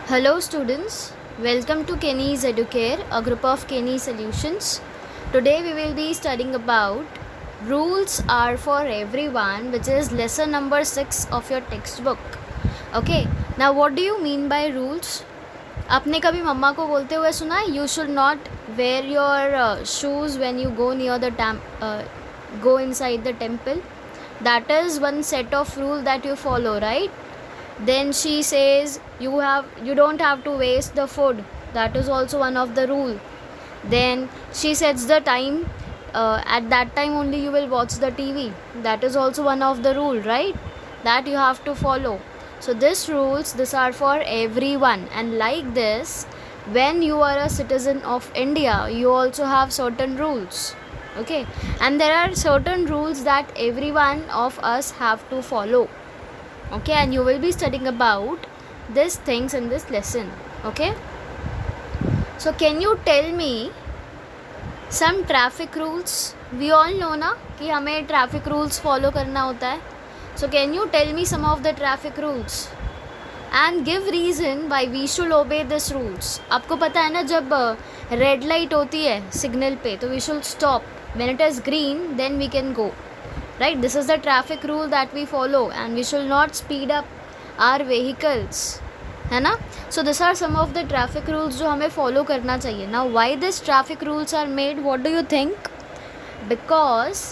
Hello students, welcome to Kenny's Educare, a group of Kenny Solutions. Today we will be studying about rules are for everyone, which is lesson number 6 of your textbook. Okay, now what do you mean by rules? आपने कभी मम्मा को बोलते हुए सुना है you should not wear your shoes when you go near the go inside the temple. That is one set of rule that you follow, right? Then she says you don't have to waste the food. That is also one of the rule. Then she sets the time. At that time only you will watch the TV. That is also one of the rule, right? That you have to follow. So these are for everyone, and like this, when you are a citizen of India, you also have certain rules. Okay, and there are certain rules that everyone of us have to follow. Okay, and you will be studying about these things in this lesson. Okay, so can you tell me some traffic rules? We all know ना कि हमें traffic rules follow करना होता है. So can you tell me some of the traffic rules and give reason why we should obey these rules? आपको पता है ना जब red light होती है signal पे तो we should stop. When it is green then we can go. Right, this is the traffic rule that we follow, and we should not speed up our vehicles, है ना? So these are some of the traffic rules जो हमें follow करना चाहिए. Now why these traffic rules are made? What do you think? Because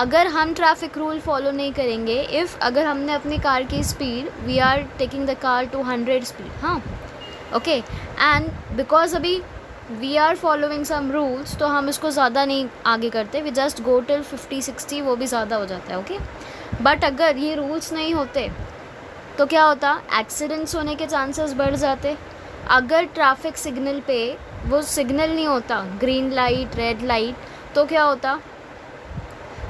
अगर हम traffic rule follow नहीं करेंगे, if अगर हमने अपनी कार की speed, we are taking the car to 100 speed, हाँ, okay, and because अभी we are following some rules तो हम इसको ज़्यादा नहीं आगे करते, वी जस्ट गो टिल 50-60, वो भी ज़्यादा हो जाता है. ओके, बट अगर ये रूल्स नहीं होते तो क्या होता? एक्सीडेंट्स होने के चांसेस बढ़ जाते. अगर ट्रैफिक सिग्नल पे वो सिग्नल नहीं होता, ग्रीन लाइट रेड लाइट, तो क्या होता?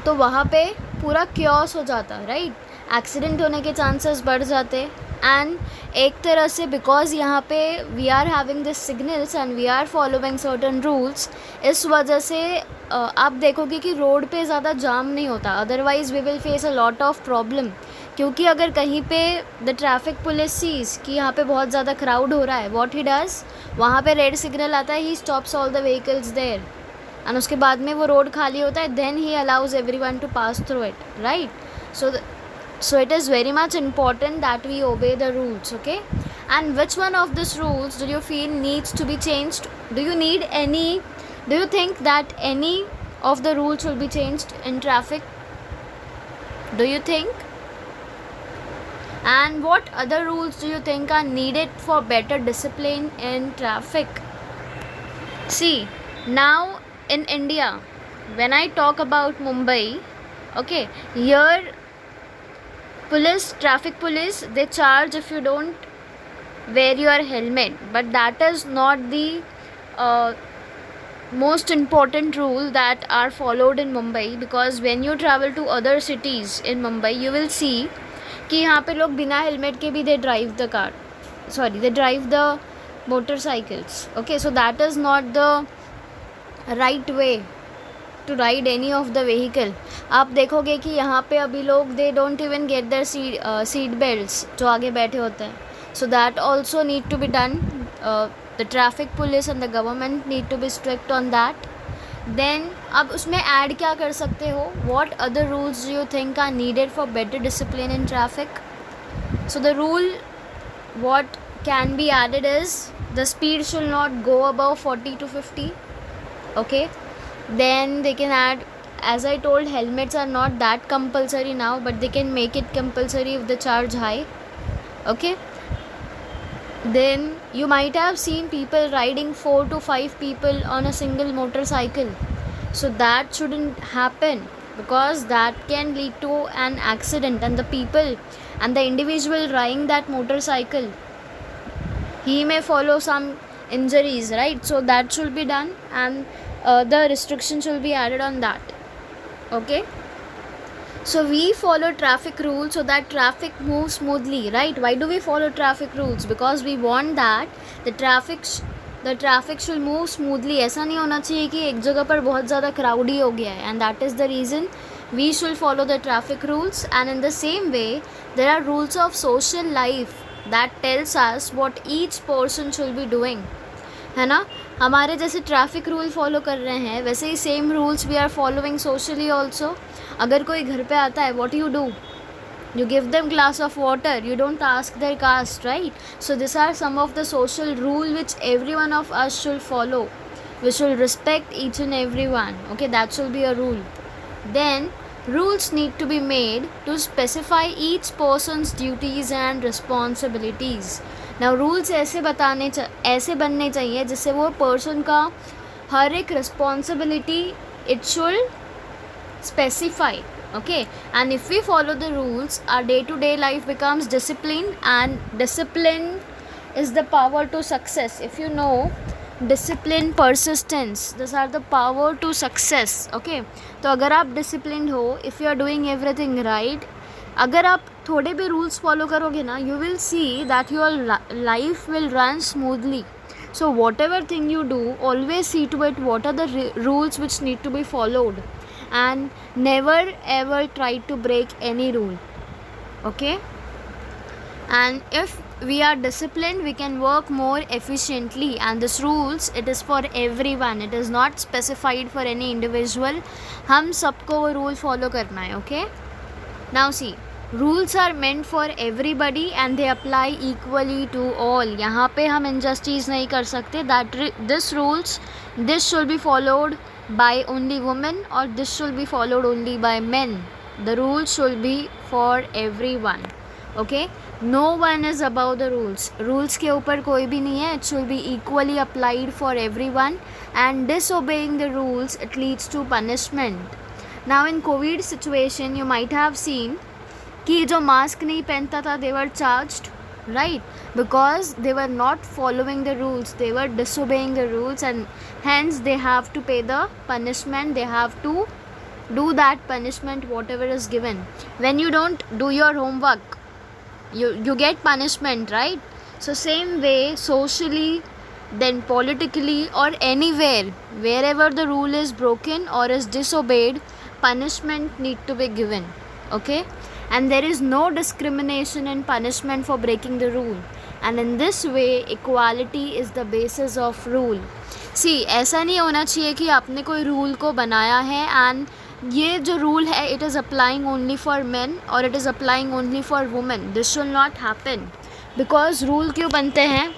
तो वहाँ पे पूरा क्योस हो जाता, राइट? एक्सीडेंट होने के चांसेस बढ़ जाते. एंड एक तरह से बिकॉज यहाँ पे we are having this signals and we are following certain rules, इस वजह से आप देखोगे कि रोड पे ज़्यादा जाम नहीं होता. Otherwise we will face a lot of problem, क्योंकि अगर कहीं पे द ट्रैफिक पुलिस सीज कि यहाँ पे बहुत ज़्यादा क्राउड हो रहा है, व्हाट ही डज, वहाँ पे रेड सिग्नल आता है, he stops all the vehicles there, and उसके बाद में वो रोड खाली होता है, then he allows everyone to pass through it, right? So it is very much important that we obey the rules, okay? And which one of these rules do you feel needs to be changed? Do you think that any of the rules will be changed in traffic? Do you think? And what other rules do you think are needed for better discipline in traffic? See, now in India, when I talk about Mumbai, okay, here traffic police, they charge if you don't wear your helmet, but that is not the most important rule that are followed in Mumbai, because when you travel to other cities in Mumbai, you will see कि यहाँ पे लोग बिना helmet के भी they drive the motorcycles. Okay, so that is not the right way to ride any of the vehicle. आप देखोगे कि यहाँ पे अभी लोग they don't even get their seat belts जो आगे बैठे होते हैं. So that also need to be done. The traffic police and the government need to be strict on that. Then अब उसमें add क्या कर सकते हो? What other rules do you think are needed for better discipline in traffic? So the rule what can be added is the speed should not go above 40 to 50. Okay, then they can add, as I told, helmets are not that compulsory now, but they can make it compulsory if they charge high. Okay, then you might have seen people riding 4 to 5 people on a single motorcycle. So that shouldn't happen, because that can lead to an accident, and the people and the individual riding that motorcycle, he may follow some injuries, right? So that should be done, and the restriction should be added on that. Okay, so we follow traffic rules so that traffic moves smoothly, right? Why do we follow traffic rules? Because we want that the traffic should move smoothly. ऐसा नहीं होना चाहिए कि एक जगह पर बहुत ज़्यादा क्राउडी हो गया है, and that is the reason we should follow the traffic rules. And in the same way, there are rules of social life that tells us what each person should be doing, है ना. हमारे जैसे traffic rule follow कर रहे हैं वैसे ही same rules we are following socially also. अगर कोई घर पे आता है, what you do, you give them glass of water, you don't ask their caste, right? So these are some of the social rule which every one of us should follow. We should respect each and every one, okay? That should be a rule. Then rules need to be made to specify each person's duties and responsibilities. Now rules ऐसे बनने चाहिए जिससे वो person का हर एक responsibility it should specify, okay? And if we follow the rules, our day to day life becomes disciplined, and discipline is the power to success. If you know, discipline, persistence, these are the power to success, okay? तो अगर आप disciplined हो, if you are doing everything right, अगर आप थोड़े भी rules follow करोगे ना, you will see that your life will run smoothly. So whatever thing you do, always see to it what are the rules which need to be followed, and never ever try to break any rule, okay? And if we are disciplined, we can work more efficiently, and this rules, it is for everyone, it is not specified for any individual. हम सबको वो rule follow करना है, okay? Now see, rules are meant for everybody and they apply equally to all. यहाँ पे हम injustice नहीं कर सकते that this rules, this should be followed by only women or this should be followed only by men. The rules should be for everyone, okay? No one is above the rules. Rules के ऊपर कोई भी नहीं है. It should be equally applied for everyone, and disobeying the rules, it leads to punishment. Now in COVID situation you might have seen कि जो mask नहीं पहनता था they were charged, right? Because they were not following the rules, they were disobeying the rules, and hence they have to pay the punishment. They have to do that punishment whatever is given. When you don't do your homework, you get punishment, right? So same way socially, then politically, or anywhere wherever the rule is broken or is disobeyed, punishment need to be given, okay? And there is no discrimination in punishment for breaking the rule, and in this way equality is the basis of rule. See, ऐसा नहीं होना चाहिए कि आपने कोई rule को बनाया है and ये जो रूल है it is applying only for men or it is applying only for women. This should not happen. Because rule क्यों बनते हैं?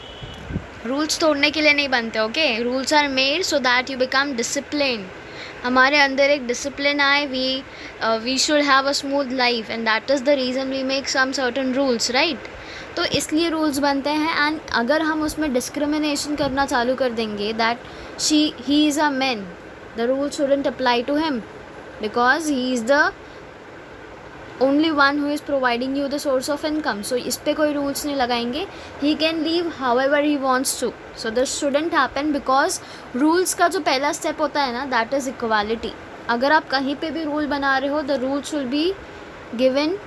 रूल्स तोड़ने के लिए नहीं बनते, okay? Rules are made so that you become discipline. हमारे अंदर एक डिसिप्लिन आए, we should have a smooth life, and that is the reason we make some certain rules, right? तो इसलिए रूल्स बनते हैं. एंड अगर हम उसमें डिस्क्रिमिनेशन करना चालू कर देंगे that he is a man, the rule shouldn't apply to him because he is the only one who is providing you the source of income. So इस पे कोई rules नहीं लगाएंगे. He can leave however he wants to. So this shouldn't happen because rules का जो पहला step होता है ना, that is equality. अगर आप कहीं पे भी rule बना रहे हो, the rule should be given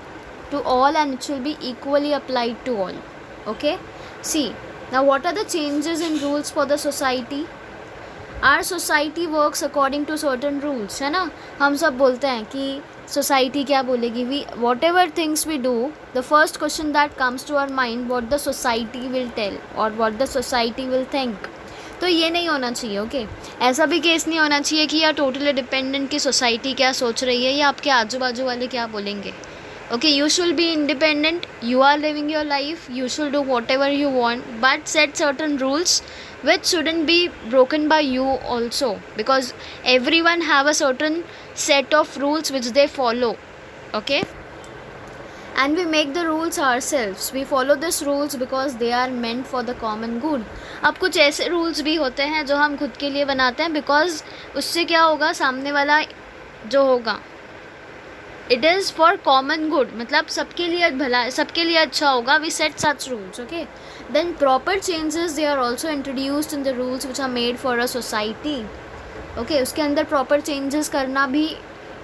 to all and it should be equally applied to all, okay? See, now what are the changes in rules for the society? Our society works according to certain rules, है ना? हम सब बोलते हैं कि society क्या बोलेगी. We whatever things we do, the first question that comes to our mind, what the society will tell और what the society will think. तो ये नहीं होना चाहिए, ओके? ऐसा भी केस नहीं होना चाहिए कि यार टोटली डिपेंडेंट की सोसाइटी क्या सोच रही है या आपके आजू बाजू वाले क्या बोलेंगे. Okay, you should be independent, you are living your life, you should do whatever you want, but set certain rules which shouldn't be broken by you also, because everyone have a certain set of rules which they follow, okay? And we make the rules ourselves. We follow these rules because they are meant for the common good. अब कुछ ऐसे rules भी होते हैं जो हम खुद के लिए बनाते हैं because उससे क्या होगा, सामने वाला जो होगा it is for common good, मतलब सबके लिए भला, सबके लिए अच्छा होगा. We set such rules, okay? Then proper changes they are also introduced in the rules which are made for a society, okay? उसके अंदर प्रॉपर चेंजेस करना भी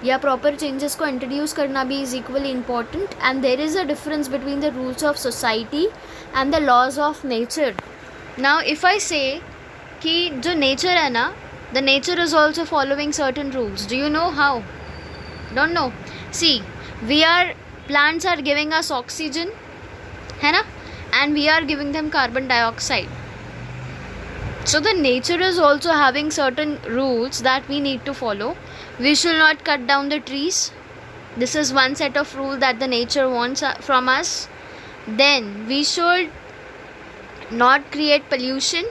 या प्रॉपर चेंजेस को इंट्रोड्यूस करना भी is equally important. And there is a difference between the rules of society and the laws of nature. Now if I say कि जो नेचर है ना, the nature is also following certain rules. Do you know how? Don't know. See, plants are giving us oxygen, है ना? and we are giving them carbon dioxide. So the nature is also having certain rules that we need to follow. We should not cut down the trees. This is one set of rule that the nature wants from us. Then we should not create pollution.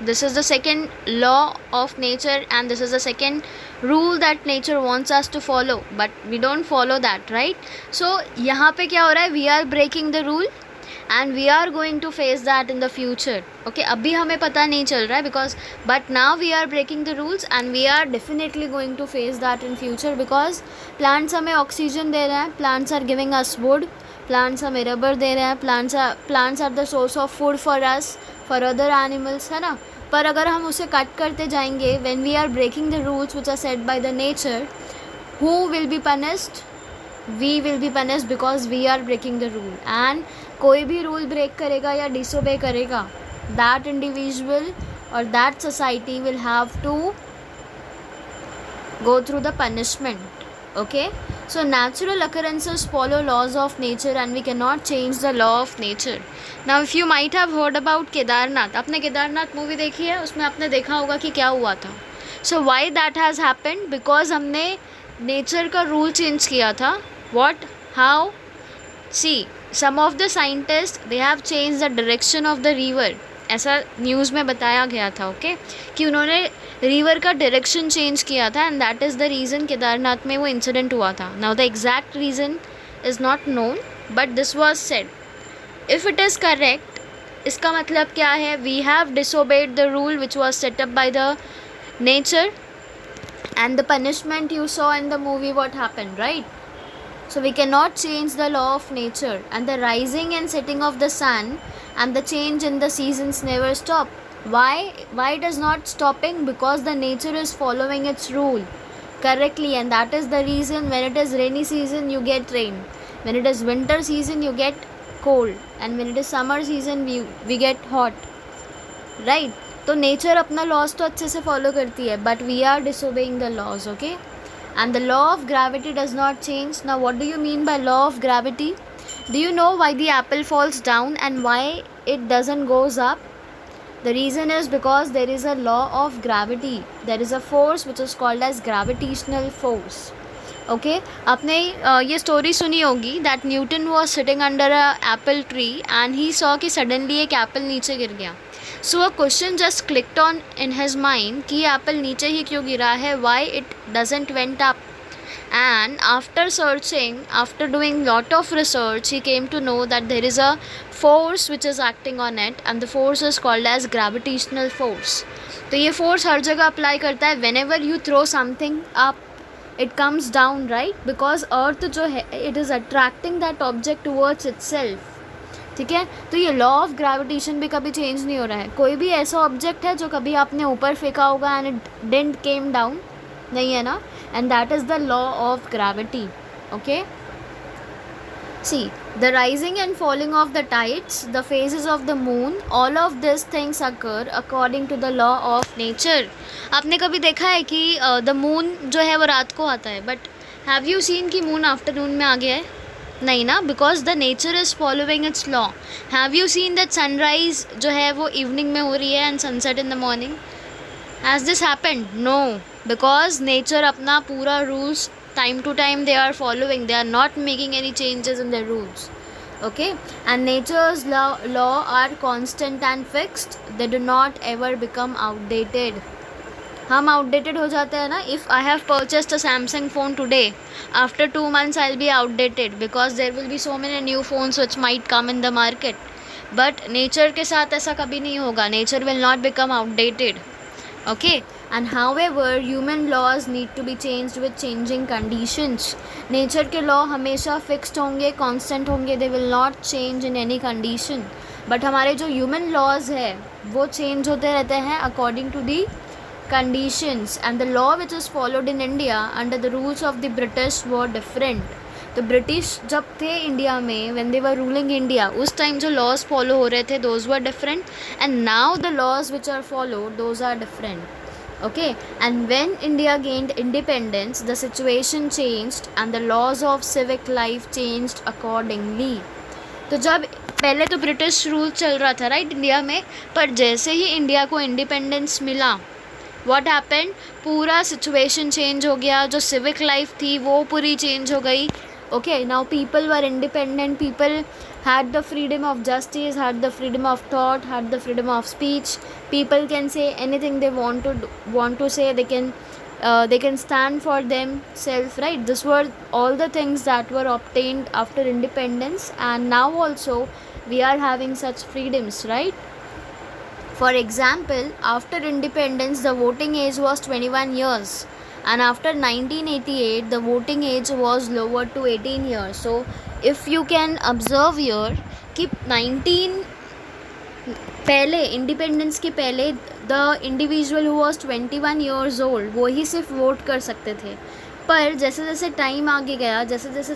This is the second law of nature, and this is the second rule that nature wants us to follow, but we don't follow that, right? So यहाँ पे क्या हो रहा है? We are breaking the rule and we are going to face that in the future. Okay, अभी हमें पता नहीं चल रहा है because but now we are breaking the rules and we are definitely going to face that in future because plants हमें oxygen दे रहे हैं, plants are giving us wood, plants हमें rubber दे रहे हैं, plants are the source of food for us, for other animals, है ना. पर अगर हम उसे कट करते जाएंगे, when we are breaking the rules which are set by the nature, who will be punished? We will be punished because we are breaking the rule. And कोई भी रूल ब्रेक करेगा या डिसोबे करेगा, that individual or that society will have to go through the punishment. Okay, so natural occurrences follow laws of nature and we cannot change the law of nature. Now if you might have heard about Kedarnath, आपने Kedarnath movie देखी है, उसमें आपने देखा होगा कि क्या हुआ था. So why that has happened? Because हमने नेचर का रूल चेंज किया था. What? How? See, some of the scientists they have changed the direction of the river. ऐसा न्यूज़ में बताया गया था. ओके, कि उन्होंने रिवर का डायरेक्शन चेंज किया था and that is the reason Kedarnath में वो इंसिडेंट हुआ था. Now the exact reason is not known but this was said. If it is correct, इसका मतलब क्या है? We have disobeyed the rule which was set up by the nature and the punishment you saw in the movie, what happened, right? So we cannot change the law of nature, and the rising and setting of the sun and the change in the seasons never stop. Why it is not stopping? Because the nature is following its rule correctly, and that is the reason when it is rainy season you get rain, when it is winter season you get cold, and when it is summer season we get hot, right? तो nature अपना laws तो अच्छे से follow करती है but we are disobeying the laws. Okay, and the law of gravity does not change. Now what do you mean by law of gravity? Do you know why the apple falls down and why it doesn't goes up? The reason is because there is a law of gravity. There is a force which is called as gravitational force. Okay, आपने ये story सुनी होगी that Newton was sitting under a Apple tree and he saw कि suddenly एक Apple नीचे गिर गया. So a question just clicked on in his mind कि एप्पल नीचे ही क्यों गिरा है, why it doesn't went up. And after searching, after doing lot of research, he came to know that there is a force which is acting on it and the force is called as gravitational force. तो ये force हर जगह apply करता है. whenever you throw something up, it comes down, right? Because earth जो है it is attracting that object towards itself. ठीक है, तो ये लॉ ऑफ ग्रेविटेशन भी कभी चेंज नहीं हो रहा है. कोई भी ऐसा ऑब्जेक्ट है जो कभी आपने ऊपर फेंका होगा and it didn't came down, नहीं है ना, and that is the law of gravity. Okay, see the rising and falling of the tides, the phases of the moon, all of this things occur according to the law of nature. आपने कभी देखा है कि the moon जो है वो रात को आता है, बट हैव यू सीन कि मून आफ्टरनून में आ गया है? नहीं ना, because the nature is following its law. Have you seen that sunrise जो है वो इवनिंग में हो रही है and sunset in the morning? Has this happened? No, because nature अपना पूरा rules time to time they are following, they are not making any changes in the rules. Okay, and nature's law are constant and fixed, they do not ever become outdated. हम outdated हो जाते हैं ना. If I have purchased a Samsung phone today, after 2 months I will be outdated because there will be so many new phones which might come in the market. But nature के साथ ऐसा कभी नहीं होगा. Nature will not become outdated. Okay, and however human laws need to be changed with changing conditions. Nature के law हमेशा fixed होंगे, constant होंगे, they will not change in any condition. But हमारे जो ह्यूमन लॉज है वो change होते रहते हैं according to the conditions, and the law which is followed in India under the rules of the British were different. तो British जब थे इंडिया में, when they were ruling India, उस टाइम जो laws follow हो रहे थे those were different, and now the laws which are followed those are different. Okay, and when India gained independence, the situation changed and the laws of civic life changed accordingly. तो जब पहले तो British rule चल रहा था right India में, पर जैसे ही इंडिया को इंडिपेंडेंस मिला, व्हाट हैपेंड, पूरा सिचुएशन चेंज हो गया, जो सिविक लाइफ थी वो पूरी चेंज हो गई. Okay, now people were independent, people had the freedom of justice, had the freedom of thought, had the freedom of speech. People can say anything they want to say. They can stand for themselves, right? This were all the things that were obtained after independence, and now also we are having such freedoms, right? For example, after independence, the voting age was 21 years, and after 1988, the voting age was lowered to 18 years. So, if you can observe here, कि 19 पहले independence के पहले the individual who was 21 years old वो ही सिर्फ vote कर सकते थे. पर जैसे जैसे टाइम आगे गया, जैसे जैसे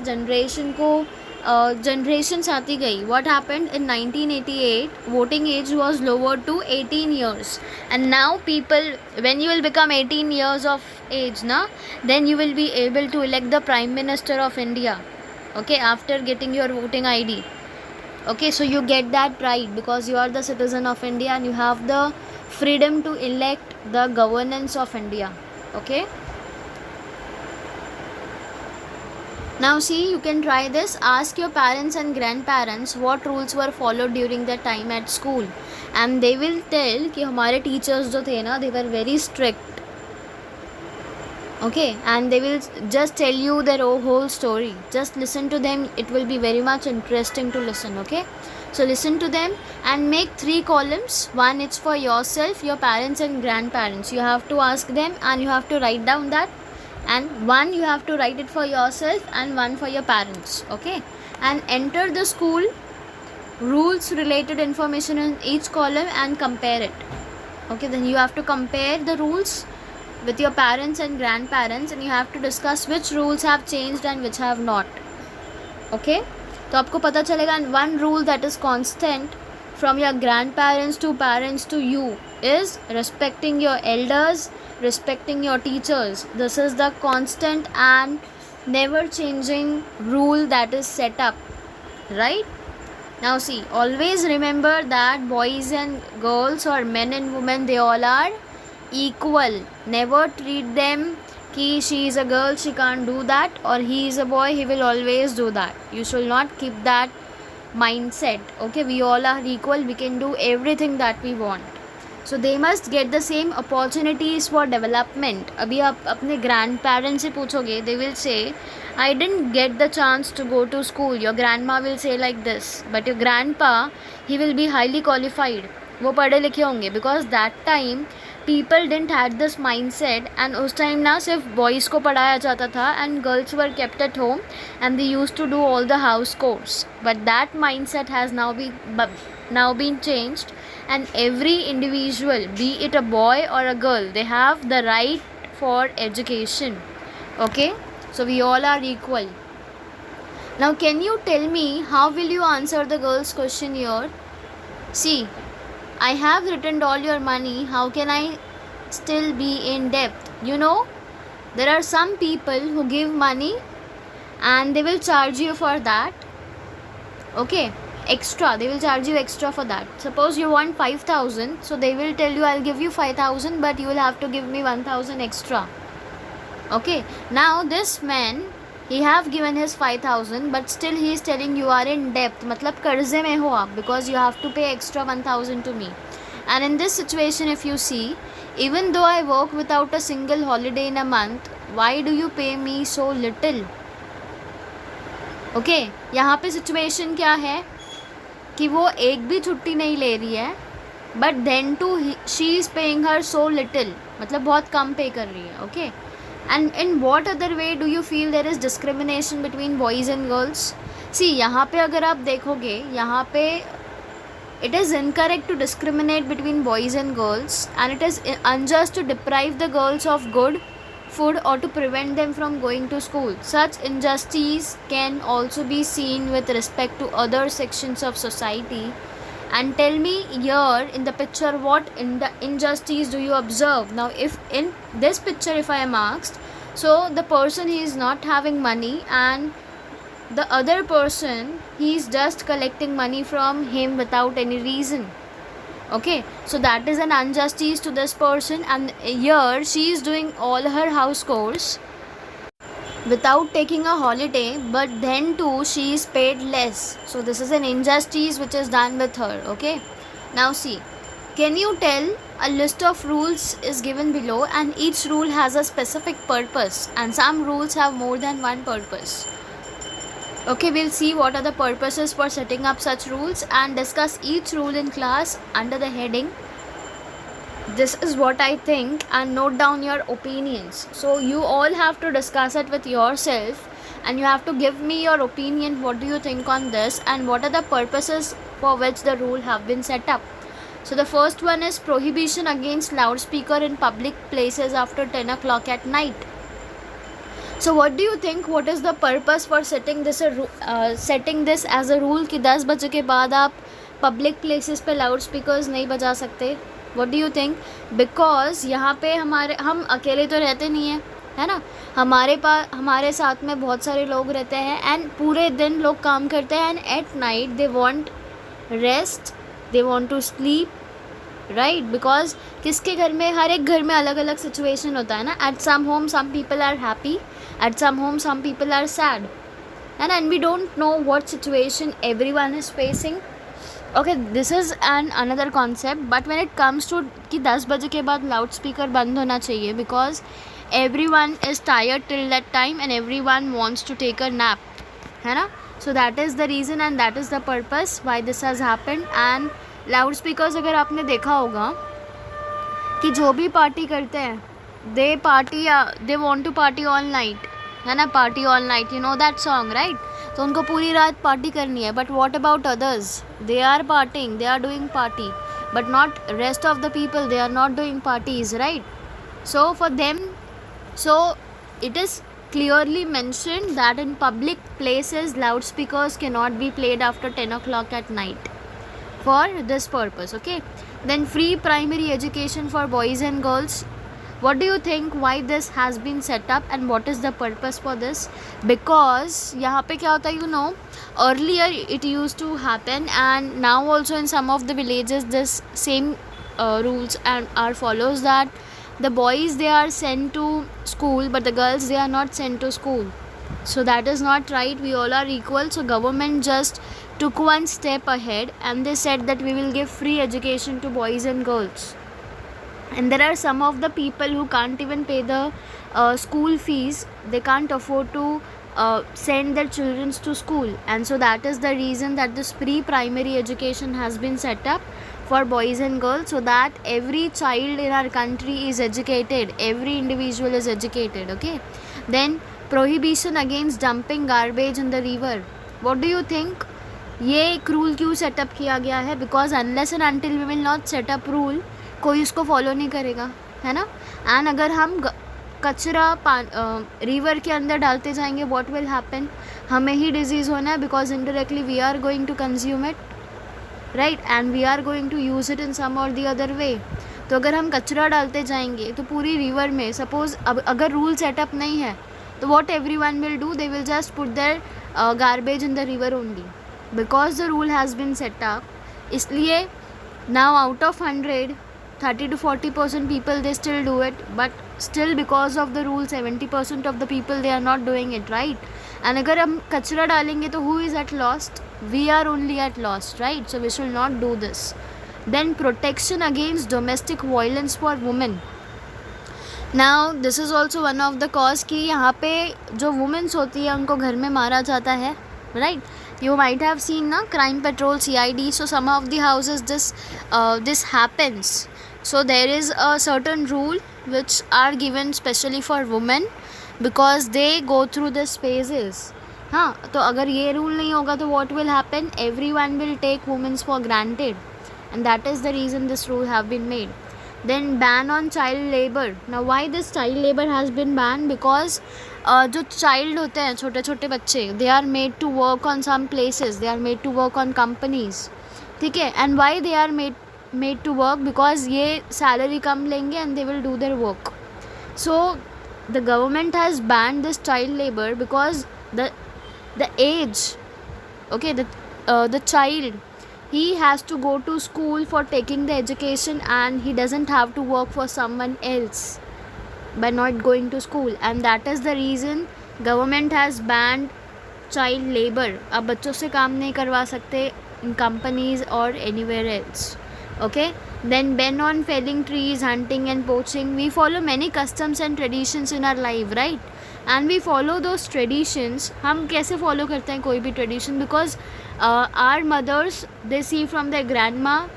जनरेशन्स आती गई, what happened in 1988 voting age was lowered to 18 years. And now people, when you will become 18 years of age ना, then you will be able to elect the prime minister of India. Okay, after getting your voting ID. Okay, so you get that right because you are the citizen of India and you have the freedom to elect the governance of India. Okay, now see, you can try this. Ask your parents and grandparents what rules were followed during their time at school, and they will tell कि हमारे teachers जो थे ना, they were very strict. Okay, and they will just tell you their whole story. Just listen to them, it will be very much interesting to listen. Okay, so listen to them and make 3 columns. One is for yourself, your parents and grandparents. You have to ask them and you have to write down that, and one you have to write it for yourself and one for your parents. Okay, and enter the school rules related information in each column and compare it. Okay, then you have to compare the rules with your parents and grandparents, and you have to discuss which rules have changed and which have not. Okay, तो आपको पता चलेगा. And one rule that is constant from your grandparents to parents to you is respecting your elders, respecting your teachers. This is the constant and never changing rule that is set up, right? Now see, always remember that boys and girls or men and women, they all are equal. Never treat them कि she is a girl, she can't do that, or he is a boy, he will always do that. You should not keep that mindset. Okay, we all are equal, we can do everything that we want. So they must get the same opportunities for development. अभी आप अपने grandparents से पूछोगे, they will say, I didn't get the chance to go to school. Your grandma will say like this, but your grandpa, he will be highly qualified. वो पढ़े लिखे होंगे, because that time people didn't had this mindset, and उस time ना सिर्फ boys को पढ़ाया जाता था and girls were kept at home and they used to do all the house chores. But that mindset has now been changed, and every individual, be it a boy or a girl, they have the right for education. Okay, so we all are equal. Now can you tell me how will you answer the girl's question here? See, I have returned all your money, how can I still be in debt? You know, there are some people who give money and they will charge you for that. Okay, extra, they will charge you extra for that. Suppose you want 5,000, so they will tell you, I'll give you 5,000, but you will have to give me 1,000 extra. Okay, now this man, he have given his 5,000, but still he is telling you are in debt. मतलब कर्जे में हो आप, because you have to pay extra 1,000 to me. And in this situation, if you see, even though I work without a single holiday in a month, why do you pay me so little? Okay, यहाँ पे situation क्या है कि वो एक भी छुट्टी नहीं ले रही है, but then too she is paying her so little, मतलब बहुत कम पे कर रही है. Okay, and in what other way do you feel there is discrimination between boys and girls? See, यहाँ पे अगर आप देखोगे, यहाँ पे it is incorrect to discriminate between boys and girls, and it is unjust to deprive the girls of good food or to prevent them from going to school. Such injustice can also be seen with respect to other sections of society. And tell me here in the picture, what injustice do you observe? Now if in this picture, if I am asked, so the person, he is not having money and the other person, he's just collecting money from him without any reason. Okay, so that is an injustice to this person, and here she is doing all her house chores without taking a holiday, but then too she is paid less. So this is an injustice which is done with her. Okay, now see, can you tell, a list of rules is given below and each rule has a specific purpose, and some rules have more than one purpose. Okay, we'll see what are the purposes for setting up such rules and discuss each rule in class under the heading "This is what I think," and note down your opinions. So you all have to discuss it with yourself and you have to give me your opinion. What do you think on this, and what are the purposes for which the rule have been set up? So the first one is prohibition against loudspeaker in public places after 10 o'clock at night. So what do you think, what is the purpose for setting this as a rule कि 10 बजे के बाद आप public places पे loudspeakers नहीं बजा सकते? What do you think? Because यहाँ पे हम अकेले तो रहते नहीं हैं, है ना, हमारे साथ में बहुत सारे लोग रहते हैं, एंड पूरे दिन लोग काम करते हैं, and at night they want rest, they want to sleep, right? Because किसके घर में, हर एक घर में अलग अलग सिचुएशन होता है ना. At some home some people are happy, at some home some people are sad, and we don't know what situation everyone is facing. Okay, this is another concept, but when it comes to कि 10 बजे के बाद loud speaker बंद होना चाहिए, because everyone is tired till that time and everyone wants to take a nap, है ना. So that is the reason and that is the purpose why this has happened. And loud speakers अगर आपने देखा होगा कि जो भी party करते हैं, they want to party all night, है ना, party all night, you know that song, right? तो उनको पूरी रात पार्टी करनी है. But what about others? They are partying, they are doing party, but not rest of the people, they are not doing parties, right? So for them, so it is clearly mentioned that in public places loudspeakers cannot be played after 10 o'clock at night for this purpose. Okay, then free primary education for boys and girls. What do you think, why this has been set up and what is the purpose for this? Because यहाँ पे क्या होता है, you know, earlier it used to happen and now also in some of the villages this same rules and are follows that the boys they are sent to school but the girls they are not sent to school. So that is not right. We all are equal. So government just took one step ahead and they said that we will give free education to boys and girls. And there are some of the people who can't even pay the school fees. They can't afford to send their children to school, and so that is the reason that this pre-primary education has been set up for boys and girls, so that every child in our country is educated, every individual is educated. Okay, then prohibition against dumping garbage in the river. What do you think? ये एक rule क्यों setup किया गया है? Because unless and until we will not setup rule, कोई उसको follow नहीं करेगा, है ना. एंड अगर हम कचरा रिवर के अंदर डालते जाएंगे, व्हाट विल हैपन? हमें ही डिजीज़ होना है, because indirectly we are going to consume it, right, and we are going to use it in some और दी अदर वे. तो अगर हम कचरा डालते जाएंगे तो पूरी रिवर में, सपोज अब अगर रूल सेटअप नहीं है तो what everyone will do, they will just put their garbage in the river only, because the rule has been set up. इसलिए now out of 100, 30 to 40% people they still do it, but still because of the rule 70% of the people they are not doing it, right? And अगर हम कचरा डालेंगे तो who is at lost? We are only at lost, right? So we should not do this. Then protection against domestic violence for women. Now this is also one of the cause कि यहाँ पे जो women's होती है उनको घर में मारा जाता है, right? You might have seen na crime patrol, CID. So some of the houses this happens. So there is a certain rule which are given specially for women because they go through this phases. हाँ, तो अगर ये rule नहीं होगा तो what will happen? Everyone will take women for granted, and that is the reason this rule have been made. Then ban on child labor. Now why this child labor has been banned? Because जो child होते हैं, छोटे छोटे बच्चे, they are made to work on some places, they are made to work on companies, ठीक है. And why they are made to work? Because ये salary कम लेंगे and they will do their work. So the government has banned this child labor because the age, okay, the child, he has to go to school for taking the education, and he doesn't have to work for someone else by not going to school. And that is the reason government has banned child labor. अब बच्चों से काम नहीं करवा सकते in companies or anywhere else. Okay, then ban on felling trees, hunting and poaching. We follow many customs and traditions in our life, right? And we follow those traditions. हम कैसे follow करते हैं कोई भी tradition? Because our mothers, they see from their grandma,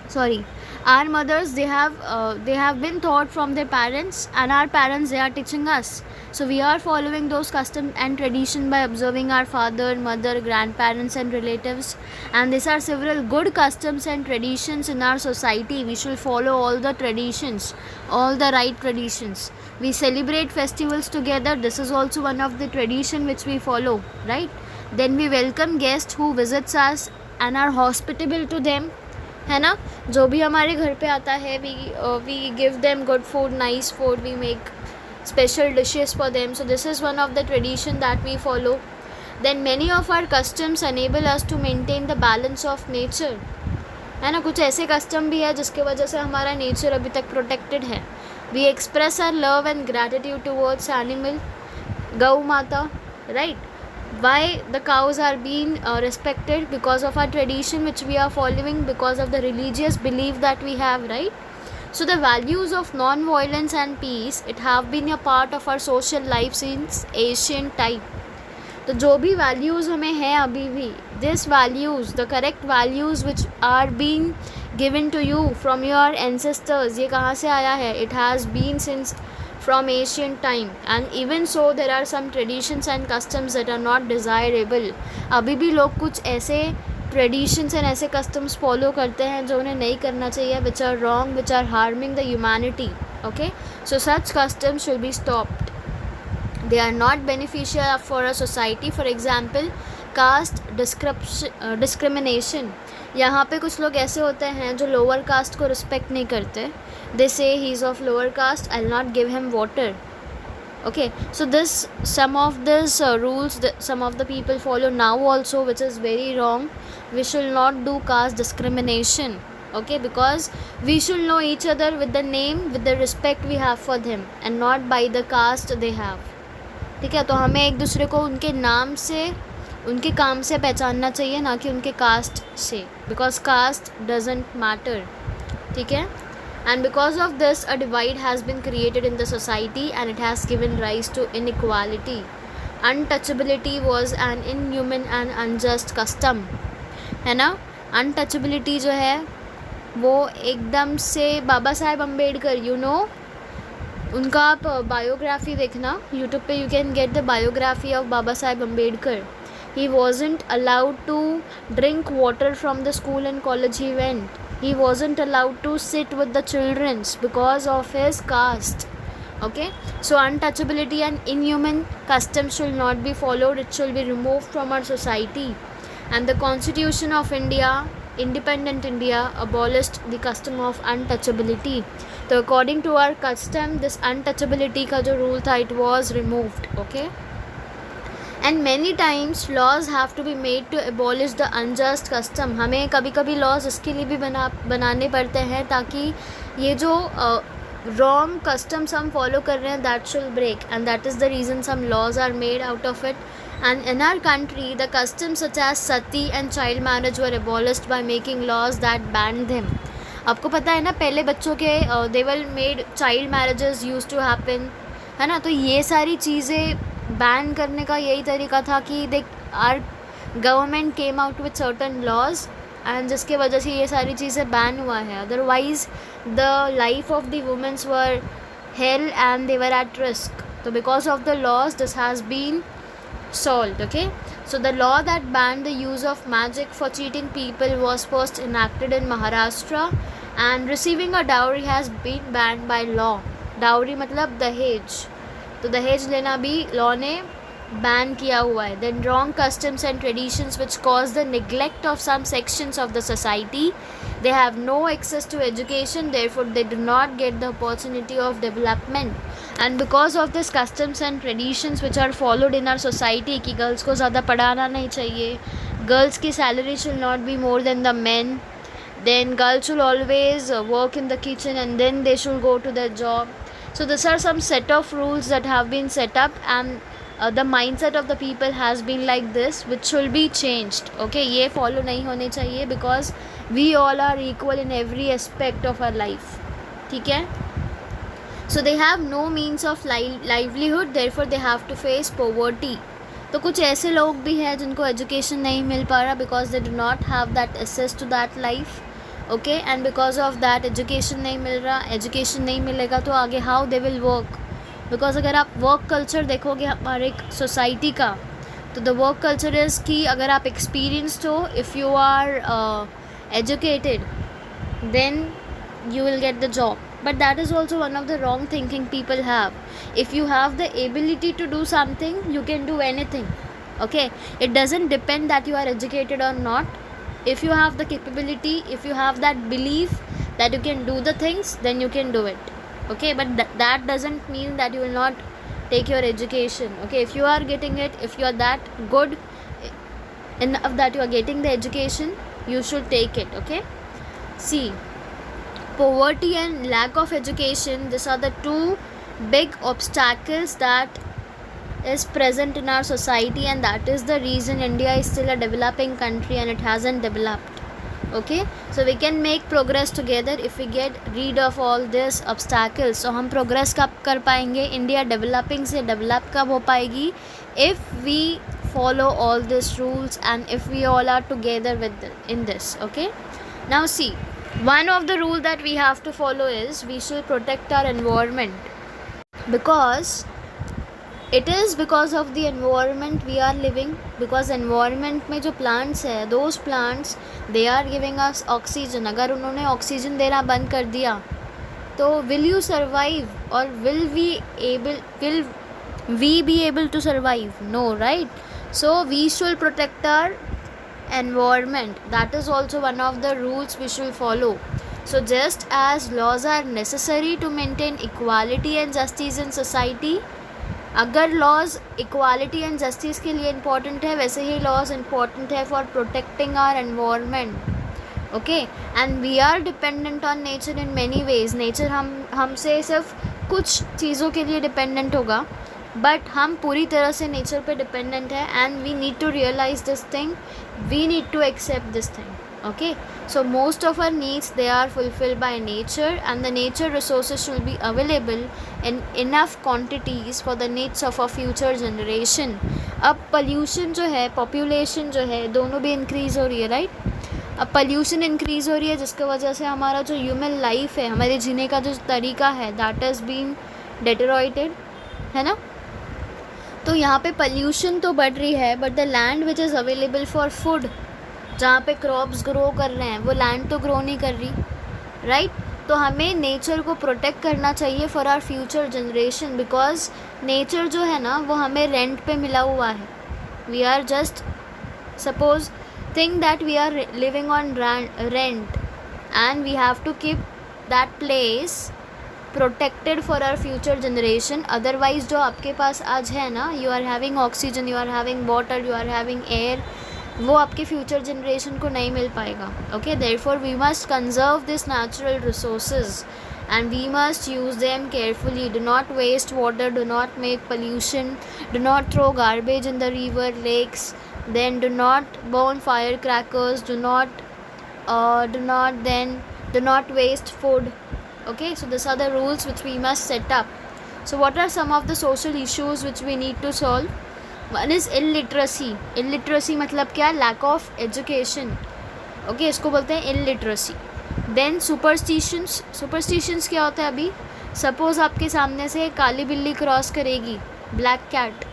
sorry, our mothers, they have been taught from their parents, and our parents, they are teaching us. So we are following those customs and tradition by observing our father, mother, grandparents and relatives. And these are several good customs and traditions in our society. We should follow all the traditions, all the right traditions. We celebrate festivals together. This is also one of the tradition which we follow, right? Then we welcome guests who visits us and are hospitable to them, है ना. जो भी हमारे घर पे आता है, we give them good food, nice food, we make special dishes for them. So this is one of the tradition that we follow. Then many of our customs enable us to maintain the balance of nature, है ना. कुछ ऐसे custom भी है जिसके वजह से हमारा नेचर अभी तक प्रोटेक्टेड है. We express our love and gratitude towards animal, गौ माता, right? Why the cows are being respected? Because of our tradition which we are following, because of the religious belief that we have, right? So the values of non-violence and peace, it have been a part of our social life since ancient time. तो जो भी values हमें हैं अभी भी, this values, the correct values which are being given to you from your ancestors, ये कहाँ से आया है? It has been since from ancient time. And even so there are some traditions and customs that are not desirable. अभी भी लोग कुछ ऐसे traditions and ऐसे customs follow करते हैं जो उन्हें नहीं करना चाहिए, which are wrong, which are harming the humanity. Okay, so such customs should be stopped. They are not beneficial for a society. For example, caste discrimination. यहाँ पे कुछ लोग ऐसे होते हैं जो लोअर कास्ट को रिस्पेक्ट नहीं करते. They say he is of lower caste, I'll not give him water. Okay, so this, some of these rules that some of the people follow now also, which is very wrong. We should not do caste discrimination. Okay, because we should know each other with the name, with the respect we have for them, and not by the caste they have. ठीक है, तो हमें एक दूसरे को उनके नाम से, उनके काम से पहचानना चाहिए, ना कि उनके कास्ट से, बिकॉज कास्ट डजेंट मैटर. ठीक है. And because of this, a divide has been created in the society, and it has given rise to inequality. Untouchability was an inhuman and unjust custom, है ना. Untouchability जो है वो एकदम से Baba Saheb Ambedkar, you know, उनका आप बायोग्राफी देखना यूट्यूब पे, you can get the biography of Baba Saheb Ambedkar. He wasn't allowed to drink water from the school and college he went. He wasn't allowed to sit with the children because of his caste. Okay, so untouchability and inhuman customs should not be followed. It should be removed from our society. And the Constitution of India, independent India, abolished the custom of untouchability. So according to our custom, this untouchability का जो rule था, it was removed. Okay. And many times laws have to be made to abolish the unjust custom. हमें कभी कभी laws इसके लिए भी बनाने पड़ते हैं ताकि ये जो wrong customs हम follow कर रहे हैं, that should break. And that is the reason some laws are made out of it. And in our country, the customs such as sati and child marriage were abolished by making laws that banned them. आपको पता है ना, पहले बच्चों के they were made, child marriages used to happen, है ना. तो ये सारी चीज़ें बैन करने का यही तरीका था कि they are government came out with certain laws, and जिसके वजह से ये सारी चीज़ें बैन हुआ है. Otherwise the life of the womens were hell and they were at risk. तो because of the laws this has been solved. Okay, so the law that banned the use of magic for cheating people was first enacted in Maharashtra, and receiving a dowry has been banned by law. Dowry मतलब दहेज, तो दहेज लेना भी law ने ban किया हुआ है. Then wrong customs and traditions which cause the neglect of some sections of the society. They have no access to education, therefore they do not get the opportunity of development. And because of this customs and traditions which are followed in our society कि girls को ज़्यादा पढ़ाना नहीं चाहिए, girls की salary should not be more than the men, then girls should always work in the kitchen and then they should go to their job. So these are some set of rules that have been set up, and the mindset of the people has been like this, which should be changed. Okay, ये follow नहीं होने चाहिए because we all are equal in every aspect of our life. ठीक है? So they have no means of livelihood, therefore they have to face poverty. तो कुछ ऐसे लोग भी हैं जिनको एजुकेशन नहीं मिल पा रहा because they do not have that access to that life. Okay, and because of that education नहीं मिल रहा, एजुकेशन नहीं मिलेगा तो आगे how they will work. Because अगर आप वर्क कल्चर देखोगे हमारे सोसाइटी का, तो द वर्क कल्चर इज़ कि अगर आप एक्सपीरियंस्ड हो, if you are educated, then you will get the job. But that is also one of the wrong thinking people have. If you have the ability to do something, you can do anything. Okay, it doesn't depend that you are educated or not. If you have the capability, if you have that belief that you can do the things, then you can do it. Okay, but that doesn't mean that you will not take your education. Okay, if you are getting it, if you are that good enough that you are getting the education, you should take it. Okay, see, poverty and lack of education, these are the two big obstacles that is present in our society, and that is the reason India is still a developing country and it hasn't developed. Okay, so we can make progress together if we get rid of all these obstacles. So हम progress कब कर पाएंगे, India developing से develop कब हो पाएगी, if we follow all these rules and if we all are together in this. Okay, now see, one of the rule that we have to follow is we should protect our environment, because it is because of the environment we are living. Because environment में जो plants है, those plants they are giving us oxygen. अगर उन्होंने oxygen देना बंद कर दिया तो will you survive, or will we be able to survive? No, right? So we should protect our environment. That is also one of the rules we should follow. So just as laws are necessary to maintain equality and justice in society, अगर laws equality and justice के लिए important है, वैसे ही laws important है for protecting our environment. Okay, and we are dependent on nature in many ways. nature हमसे सिर्फ कुछ चीज़ों के लिए dependent होगा, बट हम पूरी तरह से नेचर पे डिपेंडेंट है, and we need to realise this thing, we need to accept this thing. Okay, so most of our needs they are fulfilled by nature, and the nature resources should be available in enough quantities for the needs of a future generation. अब pollution जो है, population जो है, दोनों भी increase हो रही है, राइट? अब पोल्यूशन इंक्रीज़ हो रही है जिसकी वजह से हमारा जो ह्यूमन लाइफ है, हमारे जीने का जो तरीका है, दैट हैज़ बीन डेटेरोरेटेड, है ना? तो यहाँ पे पोल्यूशन तो बढ़ रही है, but the land which is available for food, जहाँ पे क्रॉप्स ग्रो कर रहे हैं, वो लैंड तो ग्रो नहीं कर रही, राइट? तो हमें नेचर को प्रोटेक्ट करना चाहिए for our future generation, because nature जो है ना वो हमें रेंट पे मिला हुआ है. We are just suppose think that we are living on rent, and we have to keep that place protected for our future generation. Otherwise जो आपके पास आज है ना, you are having oxygen, you are having water, you are having air, वो आपके future generation को नहीं मिल पाएगा. Okay, therefore we must conserve this natural resources and we must use them carefully. Do not waste water, do not make pollution, do not throw garbage in the river, lakes, then do not burn firecrackers, do not waste food. Okay, so these are the rules which we must set up. So what are some of the social issues which we need to solve? One is illiteracy. Illiteracy मतलब क्या? Lack of education. Okay, इसको बोलते हैं illiteracy. Then superstitions. Superstitions क्या होता है? अभी suppose आपके सामने से काली बिल्ली क्रॉस करेगी, ब्लैक कैट,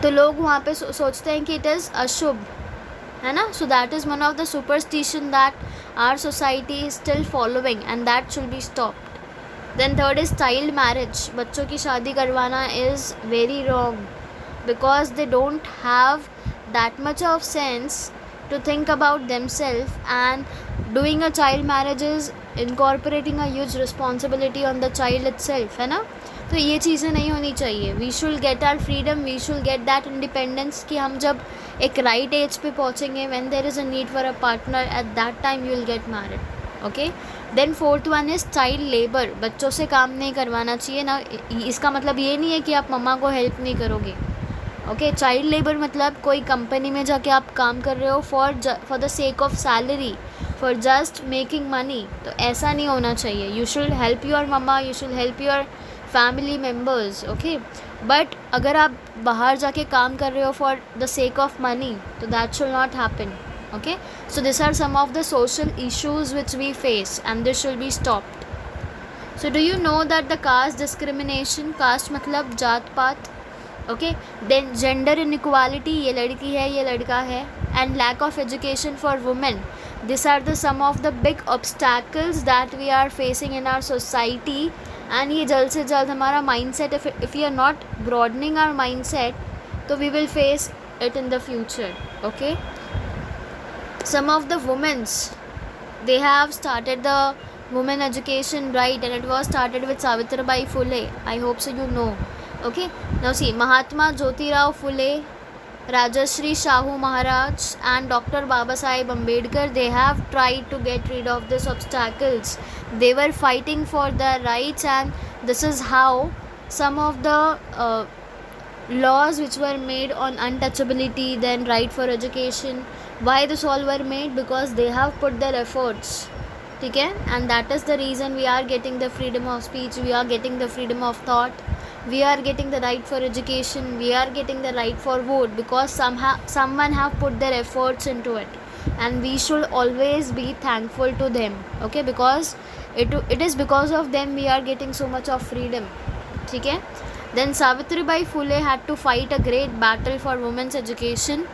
तो लोग वहाँ पे सोचते हैं कि इट इज़ अशुभ, है ना? So that is one of the superstition that our society is still following, and that should be stopped. Then third is child marriage. बच्चों की शादी करवाना is very wrong, because they don't have that much of sense to think about themselves, and doing a child marriage is incorporating a huge responsibility on the child itself, है ना. तो ये चीज़ें नहीं होनी चाहिए. We should get our freedom, we should get that independence कि हम जब एक राइट एज पे पहुँचेंगे, when there is a need for a partner, at that time you will get married. Okay. Then fourth one is child labour. बच्चों से काम नहीं करवाना चाहिए ना. इसका मतलब ये नहीं है कि आप मम्मा को हेल्प नहीं करोगे. ओके. चाइल्ड लेबर मतलब कोई कंपनी में जाके आप काम कर रहे हो for the sake of salary, for just making money. तो ऐसा नहीं होना चाहिए. You should help your mama, you should help your family members. Okay. But अगर आप बाहर जाके काम कर रहे हो for the sake of money, तो that should not happen. Okay, so these are some of the social issues which we face, and this should be stopped. So do you know that the caste discrimination, caste मतलब जात पात, okay, then gender inequality, ये लड़की है ये लड़का है, and lack of education for women, these are the some of the big obstacles that we are facing in our society. And ये जल्द से जल्द हमारा mindset, if we are not broadening our mindset, तो we will face it in the future. Okay. Some of the women's, they have started the women education right, and it was started with Savitribai Phule. I hope so you know. Okay. Now see, Mahatma Jyotirao Phule, Rajashri Shahu Maharaj, and Dr. Babasaheb Ambedkar, they have tried to get rid of these obstacles. They were fighting for their rights, and this is how some of the laws which were made on untouchability, then right for education, why this all were made, because they have put their efforts. ठीक है. And that is the reason we are getting the freedom of speech, we are getting the freedom of thought, we are getting the right for education, we are getting the right for vote, because someone have put their efforts into it, and we should always be thankful to them. Okay, because it is because of them we are getting so much of freedom. ठीक है. Then Savitribai Phule had to fight a great battle for women's education.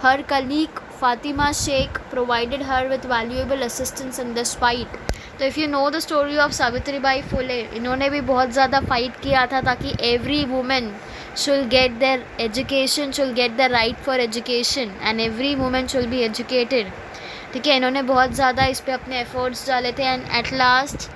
Her colleague Fatima Sheikh provided her with valuable assistance in this fight. तो if you know the story of Savitribai Phule, इन्होंने भी बहुत ज़्यादा fight किया था ताकि every woman should get their education, should get the right for education, and every woman should be educated. ठीक है. इन्होंने बहुत ज़्यादा इस पे अपने efforts डाले थे, and at last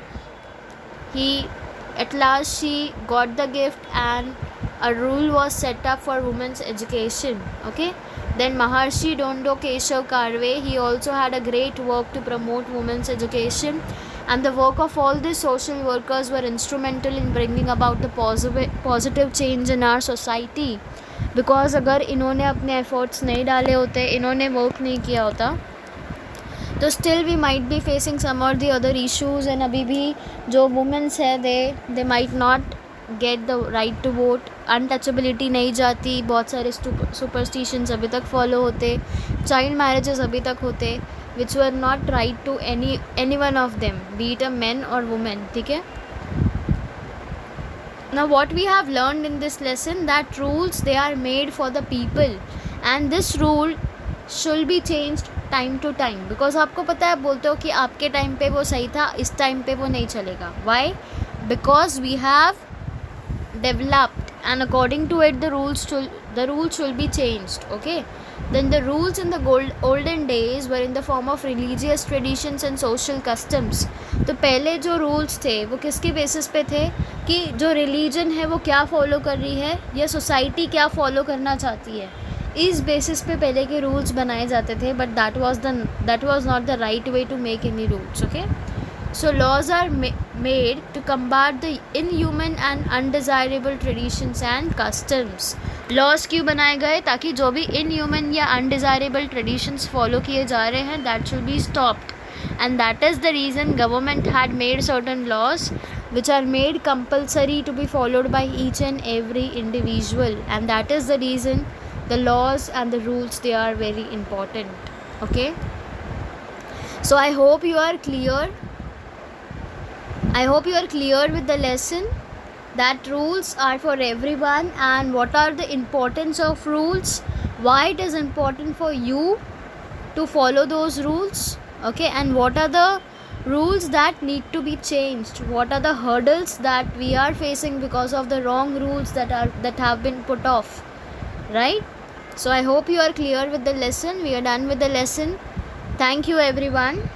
she got the gift, and a rule was set up for women's education. Okay. Then Maharshi Dondo Keshav Karve, he also had a great work to promote women's education, and the work of all these social workers were instrumental in bringing about the positive change in our society. Because अगर इन्होंने अपने efforts नहीं डाले होते, इन्होंने work नहीं किया होता, तो still we might be facing some or the other issues, and अभी भी जो women's है they might not get the right to vote. Untouchability नहीं जाती, बहुत सारे सुपरस्टिशंस अभी तक फॉलो होते, चाइल्ड मैरिजेस अभी तक होते, which were not right to any one of them, be it a man और वुमेन. ठीक है. Now what we have learned in this lesson, that rules they are made for the people, and this rule should be changed time to time, because आपको पता है, बोलते हो कि आपके टाइम पे वो सही था, इस टाइम पे वो नहीं चलेगा. Why? Because we have developed, and according to it the rules should be changed. Okay. Then the rules in the olden days were in the form of religious traditions and social customs. तो पहले जो rules थे वो किसके basis पे थे, कि जो रिलीजन है वो क्या फॉलो कर रही है, या सोसाइटी क्या फॉलो करना चाहती है, इस बेसिस पे पहले के रूल्स बनाए जाते थे. But that was not the right way to make any rules. Okay. So laws are made to combat the inhuman and undesirable traditions and customs. Laws क्यों बनाए गए, ताकि जो भी inhuman या undesirable traditions follow किए जा रहे हैं, that should be stopped. And that is the reason government had made certain laws which are made compulsory to be followed by each and every individual. And that is the reason the laws and the rules, they are very important. Okay. So I hope you are clear. I hope you are clear with the lesson, that rules are for everyone, and what are the importance of rules, why it is important for you to follow those rules. Okay. And what are the rules that need to be changed, what are the hurdles that we are facing because of the wrong rules that have been put off, right? So I hope you are clear with the lesson. We are done with the lesson. Thank you everyone.